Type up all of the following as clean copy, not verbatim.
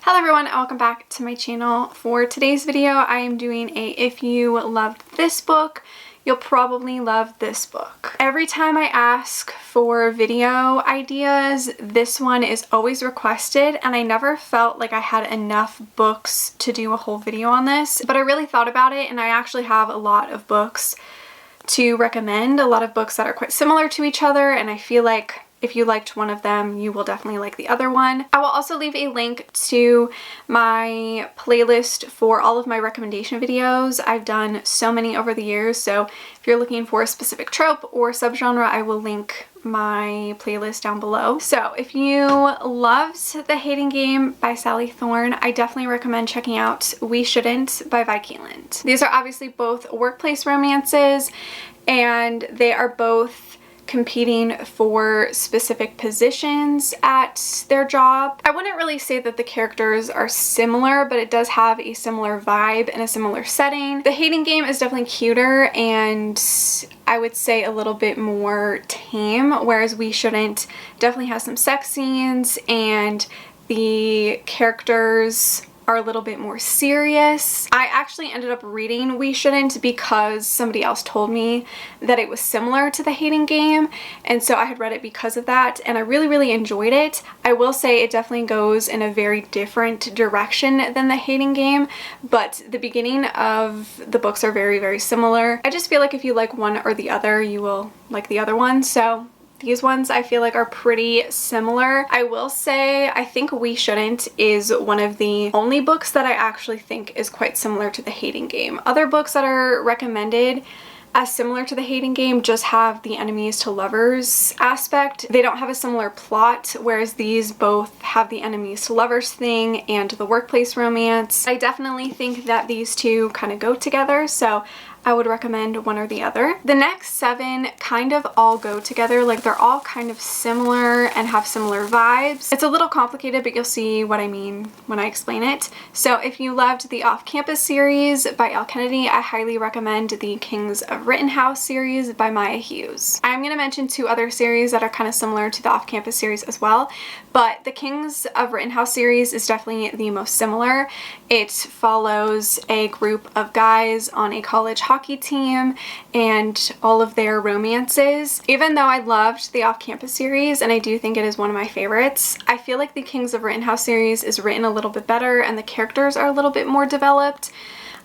Hello everyone and welcome back to my channel. For today's video, I am doing a if you loved this book, you'll probably love this book. Every time I ask for video ideas, this one is always requested, and I never felt like I had enough books to do a whole video on this, but I really thought about it and I actually have a lot of books to recommend, a lot of books that are quite similar to each other, and I feel like if you liked one of them, you will definitely like the other one. I will also leave a link to my playlist for all of my recommendation videos. I've done so many over the years, so if you're looking for a specific trope or subgenre, I will link my playlist down below. So if you loved The Hating Game by Sally Thorne, I definitely recommend checking out We Shouldn't by Vi Keeland. These are obviously both workplace romances, and they are both competing for specific positions at their job. I wouldn't really say that the characters are similar, but it does have a similar vibe and a similar setting. The Hating Game is definitely cuter and I would say a little bit more tame, whereas We Shouldn't definitely has some sex scenes and the characters are a little bit more serious. I actually ended up reading We Shouldn't because somebody else told me that it was similar to The Hating Game, and so I had read it because of that, and I really enjoyed it. I will say it definitely goes in a very different direction than The Hating Game, but the beginning of the books are very similar. I just feel like if you like one or the other, you will like the other one, so these ones I feel like are pretty similar. I will say I think We Shouldn't is one of the only books that I actually think is quite similar to The Hating Game. Other books that are recommended as similar to The Hating Game just have the enemies to lovers aspect. They don't have a similar plot, whereas these both have the enemies to lovers thing and the workplace romance. I definitely think that these two kind of go together, so I would recommend one or the other. The next 7 kind of all go together, like they're all kind of similar and have similar vibes. It's a little complicated, but you'll see what I mean when I explain it. So if you loved the Off-Campus series by Elle Kennedy, I highly recommend the Kings of Rittenhouse series by Maya Hughes. I'm going to mention 2 other series that are kind of similar to the Off-Campus series as well, but the Kings of Rittenhouse series is definitely the most similar. It follows a group of guys on a college hockey team and all of their romances. Even though I loved the Off-Campus series, and I do think it is one of my favorites, I feel like the Kings of Rittenhouse series is written a little bit better and the characters are a little bit more developed.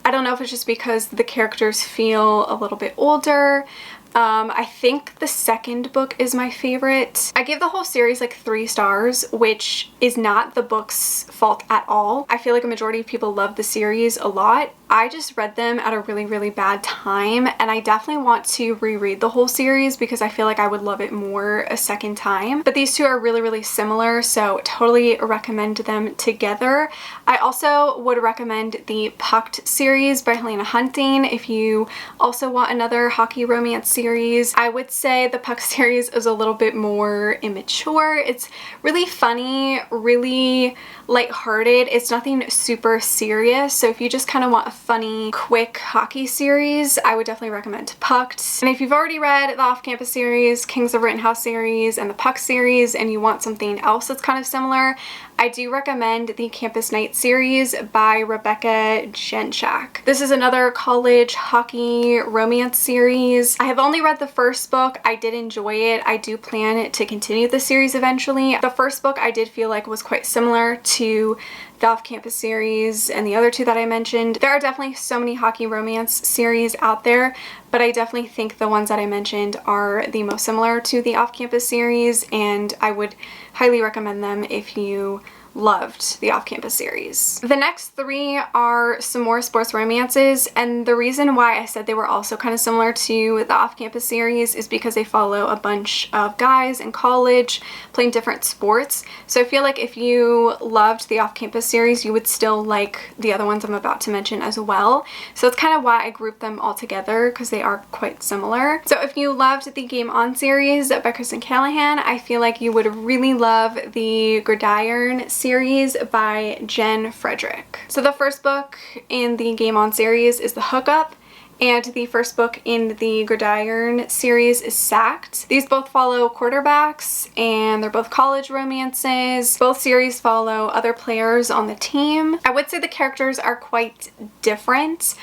I don't know if it's just because the characters feel a little bit older. I think the second book is my favorite. I give the whole series like 3 stars, which is not the book's fault at all. I feel like a majority of people love the series a lot. I just read them at a really bad time, and I definitely want to reread the whole series because I feel like I would love it more a second time. But these two are really similar, so totally recommend them together. I also would recommend the Pucked series by Helena if you also want another hockey romance series. I would say the Pucked series is a little bit more immature. It's really funny, really lighthearted. It's nothing super serious, so if you just kind of want a funny, quick hockey series, I would definitely recommend Pucked. And if you've already read the Off-Campus series, Kings of Rittenhouse series, and the Pucked series, and you want something else that's kind of similar, I do recommend the Campus Night series by Rebecca Genshak. This is another college hockey romance series. I have only read the first book. I did enjoy it. I do plan to continue the series eventually. The first book I did feel like was quite similar to the Off-Campus series and the other 2 that I mentioned. There are definitely so many hockey romance series out there, but I definitely think the ones that I mentioned are the most similar to the Off-Campus series, and I would highly recommend them if you loved the Off-Campus series. The next 3 are some more sports romances, and the reason why I said they were also kind of similar to the Off-Campus series is because they follow a bunch of guys in college playing different sports. So I feel like if you loved the Off-Campus series, you would still like the other ones I'm about to mention as well. So that's kind of why I grouped them all together, because they are quite similar. So if you loved the Game On series by Kristen Callahan, I feel like you would really love the Gridiron series by Jen Frederick. So the first book in the Game On series is The Hookup, and the first book in the Gridiron series is Sacked. These both follow quarterbacks, and they're both college romances. Both series follow other players on the team. I would say the characters are quite different,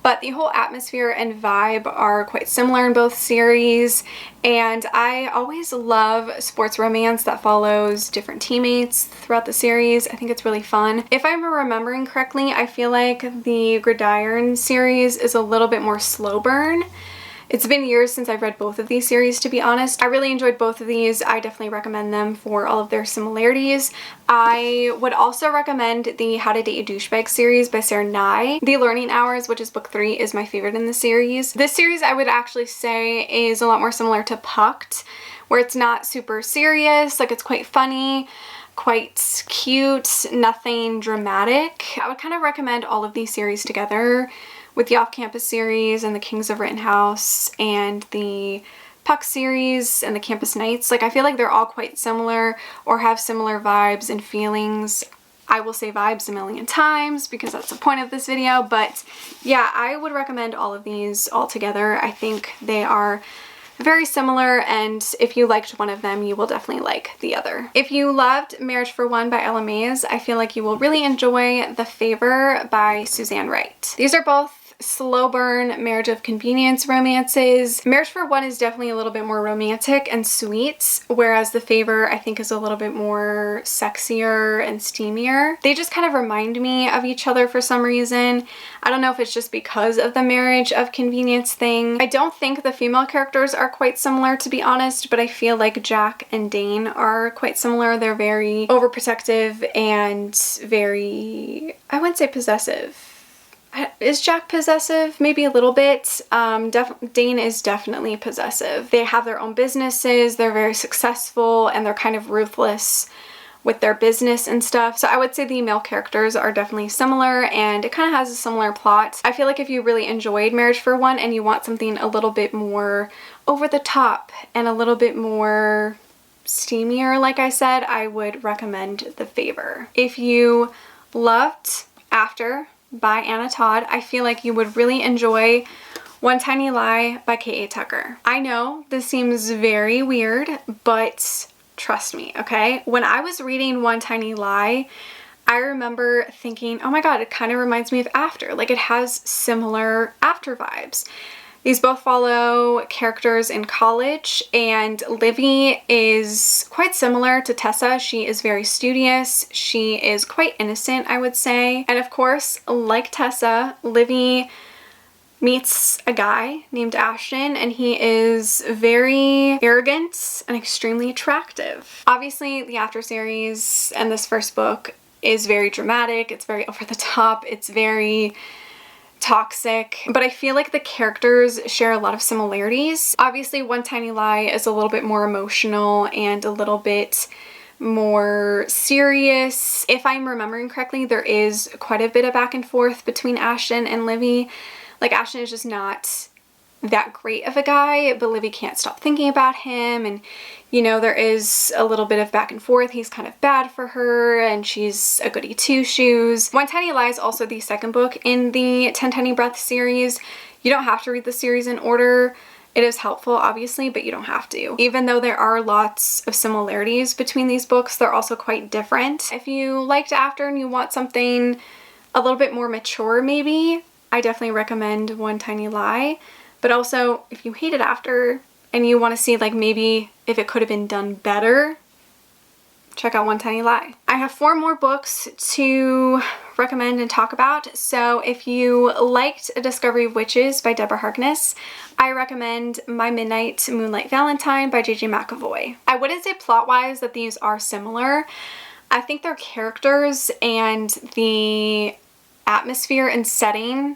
but the whole atmosphere and vibe are quite similar in both series, and I always love sports romance that follows different teammates throughout the series. I think it's really fun. If I'm remembering correctly, I feel like the Gridiron series is a little bit more slow burn. It's been years since I've read both of these series, to be honest. I really enjoyed both of these. I definitely recommend them for all of their similarities. I would also recommend the How to Date a Douchebag series by Sarah Nye. The Learning Hours, which is book 3, is my favorite in the series. This series I would actually say is a lot more similar to Pucked, where it's not super serious, like it's quite funny, quite cute, nothing dramatic. I would kind of recommend all of these series together with the Off-Campus series and the Kings of Rittenhouse and the Puck series and the Campus Nights. Like, I feel like they're all quite similar or have similar vibes and feelings. I will say vibes a million times because that's the point of this video, but yeah, I would recommend all of these all together. I think they are very similar, and if you liked one of them, you will definitely like the other. If you loved Marriage for One by Ella Mays, I feel like you will really enjoy The Favor by Suzanne Wright. These are both slow burn marriage of convenience romances. Marriage for One is definitely a little bit more romantic and sweet, whereas The Favor I think is a little bit more sexier and steamier. They just kind of remind me of each other for some reason. I don't know if it's just because of the marriage of convenience thing. I don't think the female characters are quite similar, to be honest, but I feel like Jack and Dane are quite similar. They're very overprotective and very, I wouldn't say possessive. Is Jack possessive? Maybe a little bit. Dane is definitely possessive. They have their own businesses, they're very successful, and they're kind of ruthless with their business and stuff. So I would say the male characters are definitely similar, and it kind of has a similar plot. I feel like if you really enjoyed Marriage for One and you want something a little bit more over the top and a little bit more steamier, like I said, I would recommend The Favor. If you loved After by Anna Todd, I feel like you would really enjoy One Tiny Lie by K.A. Tucker. I know this seems very weird, but trust me, okay? When I was reading One Tiny Lie, I remember thinking, oh my god, it kind of reminds me of After. Like, it has similar After vibes. These both follow characters in college, and Livy is quite similar to Tessa. She is very studious. She is quite innocent, I would say. And of course, like Tessa, Livy meets a guy named Ashton, and he is very arrogant and extremely attractive. Obviously, the After series and this first book is very dramatic. It's very over the top. It's very toxic, but I feel like the characters share a lot of similarities. Obviously, One Tiny Lie is a little bit more emotional and a little bit more serious. If I'm remembering correctly, there is quite a bit of back and forth between Ashton and Livy. Like, Ashton is just not that great of a guy, but Livy can't stop thinking about him, and you know, there is a little bit of back and forth. He's kind of bad for her, and she's a goody two-shoes. One Tiny Lie is also the second book in the 10 Tiny Breaths series. You don't have to read the series in order. It is helpful, obviously, but you don't have to. Even though there are lots of similarities between these books, they're also quite different. If you liked After and you want something a little bit more mature, maybe, I definitely recommend One Tiny Lie. But also, if you hated After and you want to see like maybe if it could have been done better, check out One Tiny Lie. I have 4 more books to recommend and talk about. So if you liked A Discovery of Witches by Deborah Harkness, I recommend My Midnight Moonlight Valentine by J.J. McAvoy. I wouldn't say plot-wise that these are similar. I think their characters and the atmosphere and setting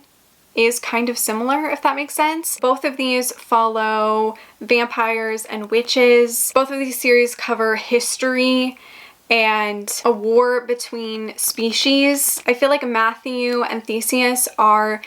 is kind of similar, if that makes sense. Both of these follow vampires and witches. Both of these series cover history and a war between species. I feel like Matthew and Theseus are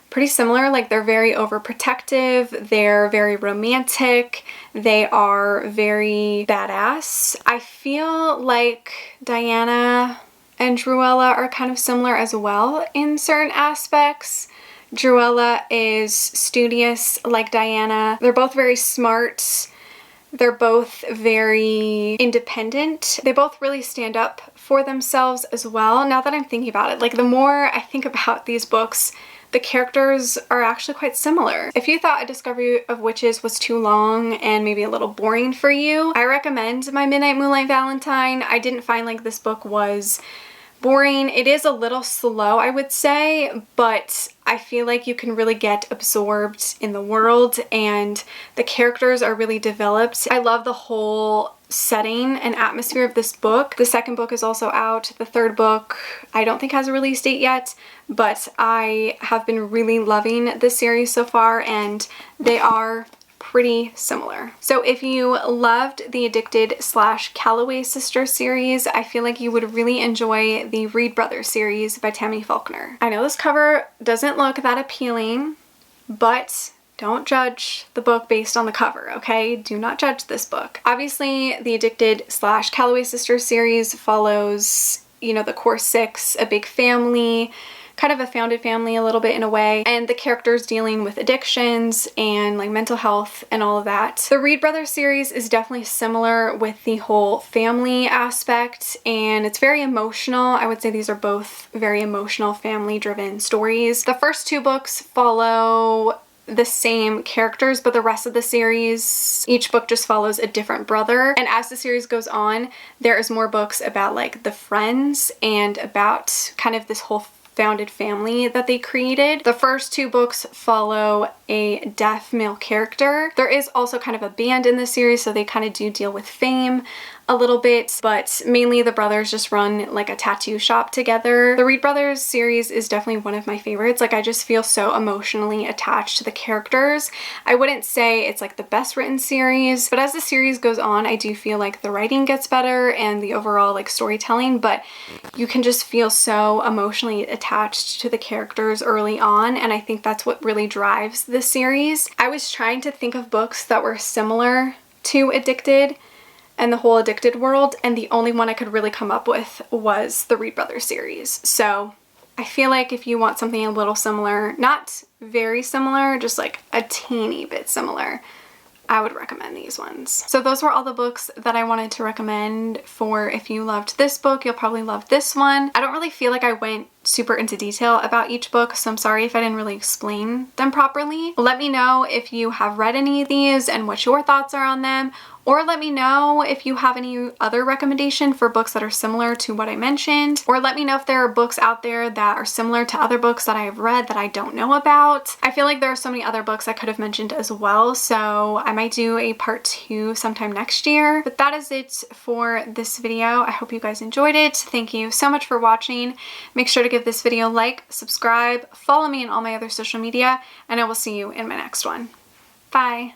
pretty similar. Like, they're very overprotective, they're very romantic, they are very badass. I feel like Diana and Druella are kind of similar as well in certain aspects. Druella is studious like Diana. They're both very smart. They're both very independent. They both really stand up for themselves as well. Now that I'm thinking about it, like the more I think about these books, the characters are actually quite similar. If you thought A Discovery of Witches was too long and maybe a little boring for you, I recommend My Midnight Moonlight Valentine. I didn't find like this book was boring. It is a little slow, I would say, but I feel like you can really get absorbed in the world and the characters are really developed. I love the whole setting and atmosphere of this book. The second book is also out. The third book I don't think has a release date yet, but I have been really loving this series so far, and they are pretty similar. So if you loved the Addicted / Calloway Sisters series, I feel like you would really enjoy the Reed Brothers series by Tammy Faulkner. I know this cover doesn't look that appealing, but don't judge the book based on the cover, okay? Do not judge this book. Obviously, the Addicted / Calloway Sisters series follows, you know, the core six, a big family, kind of a founded family a little bit in a way, and the characters dealing with addictions and like mental health and all of that. The Reed Brothers series is definitely similar with the whole family aspect, and it's very emotional. I would say these are both very emotional family-driven stories. The first two books follow the same characters, but the rest of the series, each book just follows a different brother. And as the series goes on, there is more books about like the friends and about kind of this whole founded family that they created. The first two books follow a deaf male character. There is also kind of a band in the series, so they kind of do deal with fame a little bit, but mainly the brothers just run like a tattoo shop together. The Reed Brothers series is definitely one of my favorites. Like I just feel so emotionally attached to the characters. I wouldn't say it's like the best written series, but as the series goes on, I do feel like the writing gets better and the overall like storytelling, but you can just feel so emotionally attached to the characters early on, and I think that's what really drives this series. I was trying to think of books that were similar to Addicted and the whole Addicted world, and the only one I could really come up with was the Reed Brothers series. So I feel like if you want something a little similar, not very similar, just like a teeny bit similar, I would recommend these ones. So those were all the books that I wanted to recommend for if you loved this book, you'll probably love this one. I don't really feel like I went super into detail about each book, so I'm sorry if I didn't really explain them properly. Let me know if you have read any of these and what your thoughts are on them, or let me know if you have any other recommendation for books that are similar to what I mentioned, or let me know if there are books out there that are similar to other books that I have read that I don't know about. I feel like there are so many other books I could have mentioned as well, so I might do a part 2 sometime next year. But that is it for this video. I hope you guys enjoyed it. Thank you so much for watching. Make sure to give this video a like, subscribe, follow me on all my other social media, and I will see you in my next one. Bye!